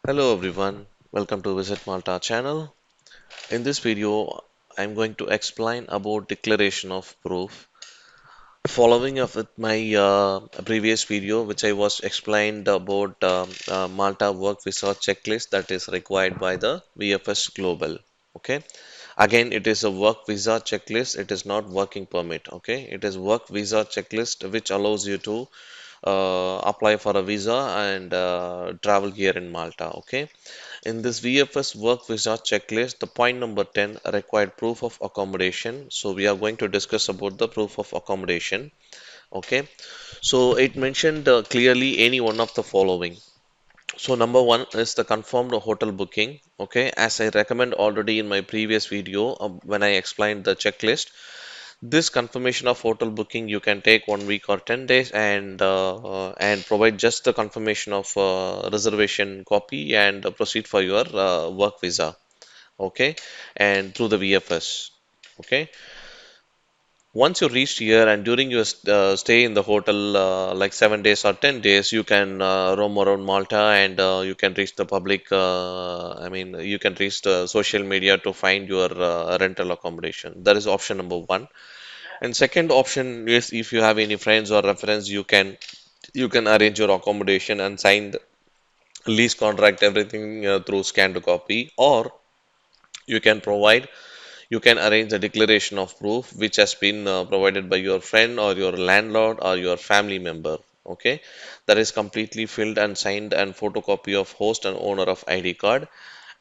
Hello everyone, welcome to Visit Malta channel. In this video, I'm going to explain about declaration of proof. Following up with my previous video, which I was explained about Malta Work Visa Checklist that is required by the VFS Global. Okay, again, it is a work visa checklist. It is not working permit. Okay, it is work visa checklist which allows you to apply for a visa and travel here in Malta. Okay. In this VFS work visa checklist, the point number 10 required proof of accommodation. So we are going to discuss about the proof of accommodation. Okay. So it mentioned clearly any one of the following. So number one is the confirmed hotel booking. Okay. As I recommend already in my previous video when I explained the checklist, this confirmation of hotel booking you can take 1 week or 10 days and provide just the confirmation of reservation copy and proceed for your work visa. Okay, and through the VFS. Okay, once you reach here and during your stay in the hotel, like 7 days or 10 days, you can roam around Malta and you can reach the public. You can reach the social media to find your rental accommodation. That is option number one. And second option is if you have any friends or reference, you can arrange your accommodation and sign the lease contract, everything through scan to copy, or you can provide you can arrange a declaration of proof which has been provided by your friend or your landlord or your family member. Okay, that is completely filled and signed and photocopy of host and owner of ID card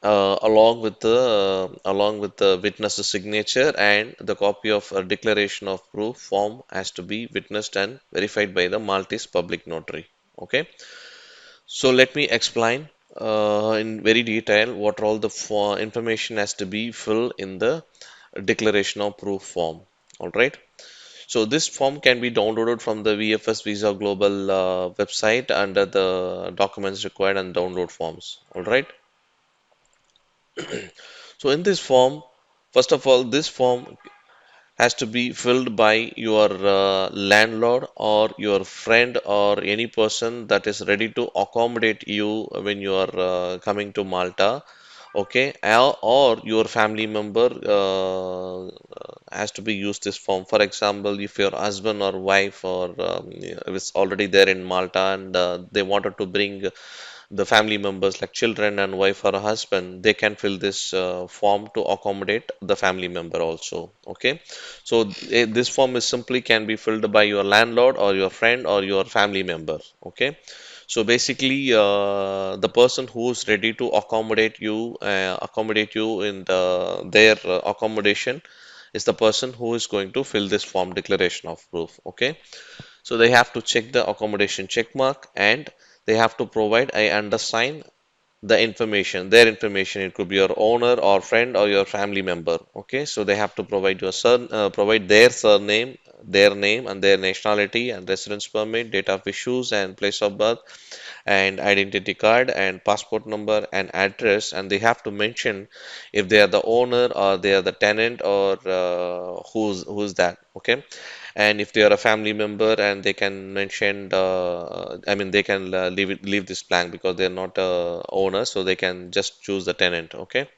along with the witness's signature and the copy of a declaration of proof form has to be witnessed and verified by the Maltese public notary. Okay, so let me explain in very detail what all the information has to be filled in the declaration of proof form. All right. So this form can be downloaded from the VFS Visa Global website under the documents required and download forms. All right. So in this form, first of all, this form has to be filled by your landlord or your friend or any person that is ready to accommodate you when you are coming to Malta. Okay, or your family member has to be used this form. For example, if your husband or wife or is already there in Malta and they wanted to bring the family members like children and wife or husband, they can fill this form to accommodate the family member also. Okay, so this form is simply can be filled by your landlord or your friend or your family member. Okay, so basically the person who is ready to accommodate you in their accommodation is the person who is going to fill this form declaration of proof. Okay, so they have to check the accommodation check mark and they have to provide I undersign the information, their information. It could be your owner or friend or your family member. Okay, so they have to provide provide their surname, their name, and their nationality and residence permit, date of issues, and place of birth, and identity card, and passport number, and address. And they have to mention if they are the owner or they are the tenant or who's that. Okay, and if they are a family member and they can mention they can leave this blank because they're not owner, so they can just choose the tenant. Okay,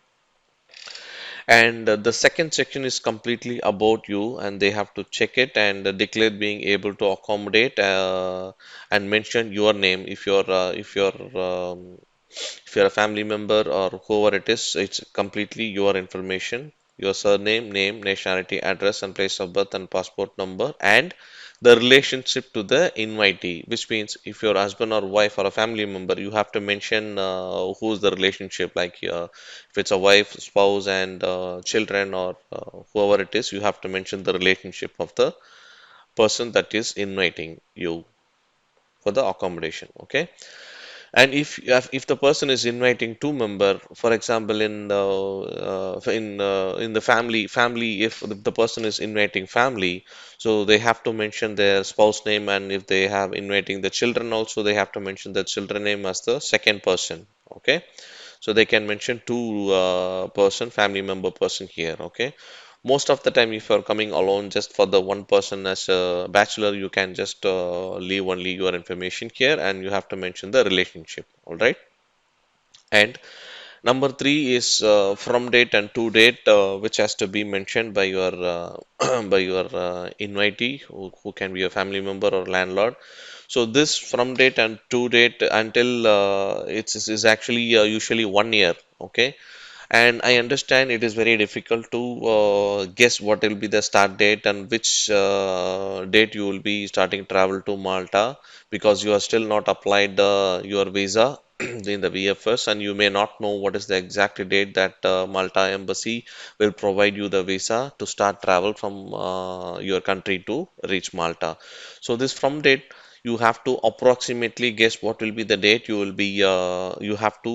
and the second section is completely about you and they have to check it and declare being able to accommodate and mention your name if you're a family member or whoever it is. It's completely your information, your surname, name, nationality, address, and place of birth, and passport number, and the relationship to the invitee, which means if your husband or wife or a family member, you have to mention who's the relationship, like if it's a wife, spouse, and children, or whoever it is, you have to mention the relationship of the person that is inviting you for the accommodation. Okay, and if the person is inviting two member, for example, in the family, if the person is inviting family, so they have to mention their spouse name, and if they have inviting the children also, they have to mention the children name as the second person. Okay, so they can mention two person family member person here. Okay, most of the time if you're coming alone just for the one person as a bachelor, you can just leave only your information here and you have to mention the relationship. All right, And number three is from date and to date, which has to be mentioned by your by your invitee, who can be a family member or landlord. So this from date and to date until is actually usually 1 year. Okay, and I understand it is very difficult to guess what will be the start date and which date you will be starting travel to Malta, because you are still not applied your visa in the VFS, and you may not know what is the exact date that Malta embassy will provide you the visa to start travel from your country to reach Malta. So this from date, you have to approximately guess what will be the date you will be you have to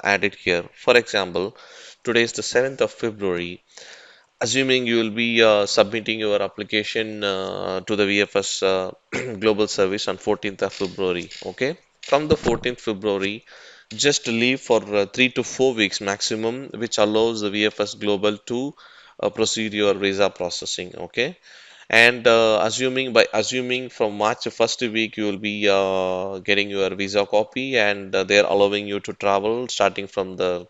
add it here. For example, today is the 7th of February. Assuming you will be submitting your application to the VFS Global Service on 14th of February. Okay. From the 14th February, just leave for 3 to 4 weeks maximum, which allows the VFS Global to proceed your visa processing. Okay. And assuming from March first week you will be getting your visa copy, and they're allowing you to travel starting from the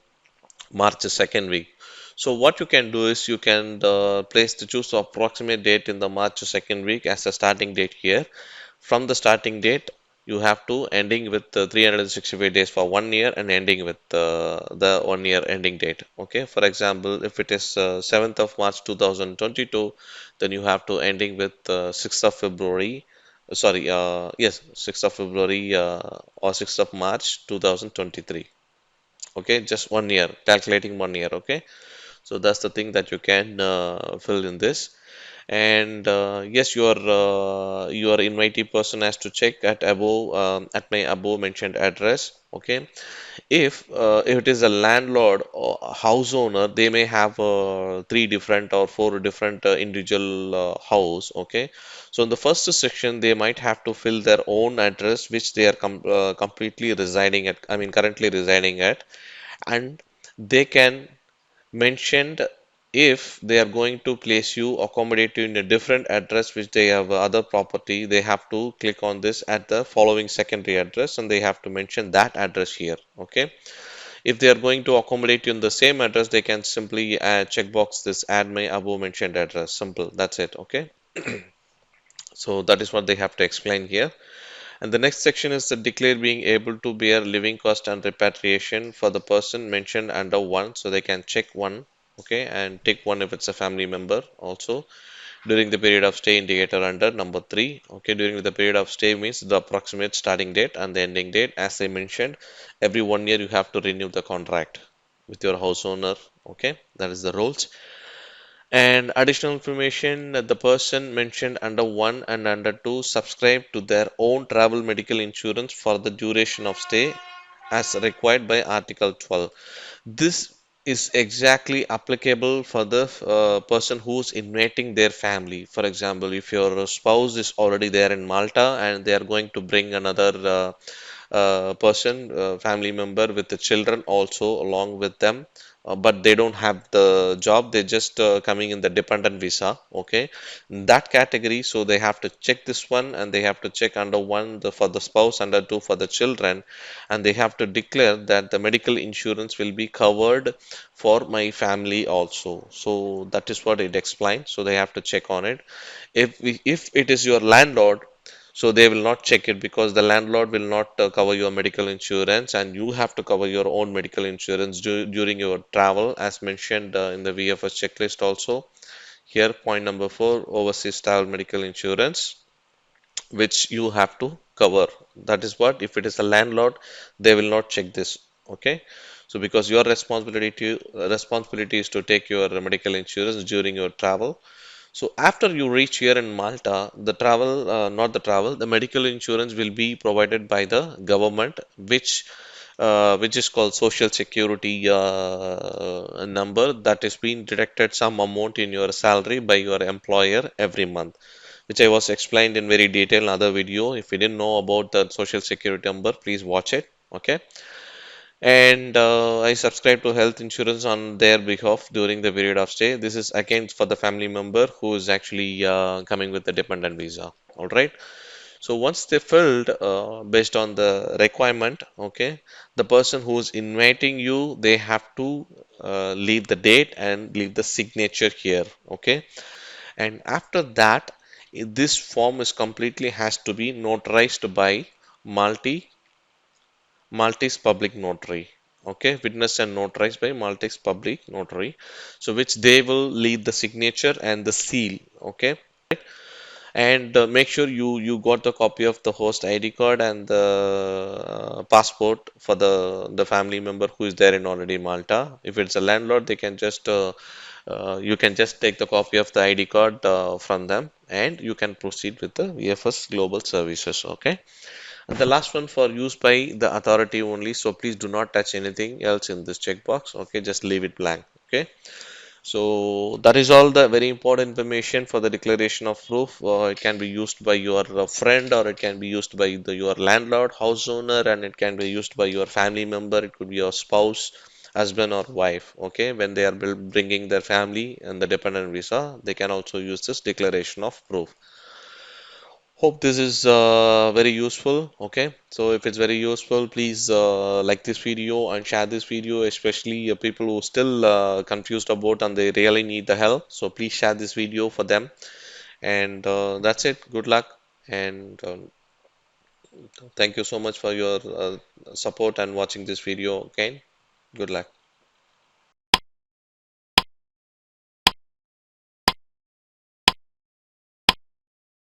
March second week. So what you can do is you can choose the approximate date in the March second week as a starting date here. From the starting date, you have to ending with 365 days for 1 year and ending with the 1 year ending date. Okay. For example, if it is 7th of March 2022, then you have to ending with 6th of February. Sorry, yes, 6th of February or 6th of March 2023. Okay, just 1 year, calculating 1 year. Okay, so that's the thing that you can fill in this. And yes, your invitee person has to check at my above mentioned address. Okay, if it is a landlord or a house owner, they may have three different or four different individual house. Okay, so in the first section, they might have to fill their own address, which they are completely residing at. I mean, currently residing at, and they can mentioned if they are going to place you accommodate you in a different address which they have other property, they have to click on this at the following secondary address, and they have to mention that address here. Okay, if they are going to accommodate you in the same address, they can simply checkbox this add my above mentioned address. Simple, that's it. Okay, so that is what they have to explain here. And the next section is the declare being able to bear living cost and repatriation for the person mentioned under one. So they can check one, okay, and tick one if it's a family member also. During the period of stay indicator under number three, okay, during the period of stay means the approximate starting date and the ending date. As I mentioned, every 1 year you have to renew the contract with your house owner, okay, that is the rules. And additional information that the person mentioned under 1 and under 2 subscribe to their own travel medical insurance for the duration of stay as required by Article 12. This is exactly applicable for the person who's inviting their family. For example, if your spouse is already there in Malta and they are going to bring another family member with the children also along with them, but they don't have the job, they just coming in the dependent visa. Okay, in that category, so they have to check this one, and they have to check under one for the spouse, under two for the children, and they have to declare that the medical insurance will be covered for my family also. So that is what it explains. So they have to check on it. If it is your landlord, so they will not check it, because the landlord will not cover your medical insurance, and you have to cover your own medical insurance during your travel, as mentioned in the VFS checklist also. Here, point number 4, overseas travel medical insurance, which you have to cover. That is what, if it is a landlord, they will not check this. Okay. So because your responsibility is to take your medical insurance during your travel. So after you reach here in Malta, not the travel, the medical insurance will be provided by the government, which is called Social Security number, that is being deducted some amount in your salary by your employer every month, which I was explained in very detail in other video. If you didn't know about the Social Security number, please watch it. Okay. And I subscribe to health insurance on their behalf during the period of stay. This is again for the family member who is actually coming with the dependent visa. All right. So once they filled based on the requirement, okay, the person who's inviting you, they have to leave the date and leave the signature here, okay. And after that, this form is completely has to be notarized by multi Maltese public notary. Okay, witnessed and notarized by Maltese public notary. So which they will leave the signature and the seal. Okay, and make sure you got the copy of the host ID card and the passport for the family member who is there in already Malta. If it's a landlord, they can just you can just take the copy of the ID card from them, and you can proceed with the VFS Global services. Okay. And the last one for use by the authority only. So please do not touch anything else in this checkbox. Okay, just leave it blank. Okay. So that is all the very important information for the declaration of proof. It can be used by your friend, or it can be used by your landlord, house owner, and it can be used by your family member. It could be your spouse, husband, or wife. Okay, when they are bringing their family and the dependent visa, they can also use this declaration of proof. Hope this is very useful. Okay, so if it's very useful, please like this video and share this video, especially people who still confused about and they really need the help. So please share this video for them. And that's it. Good luck. And thank you so much for your support and watching this video. Okay, good luck.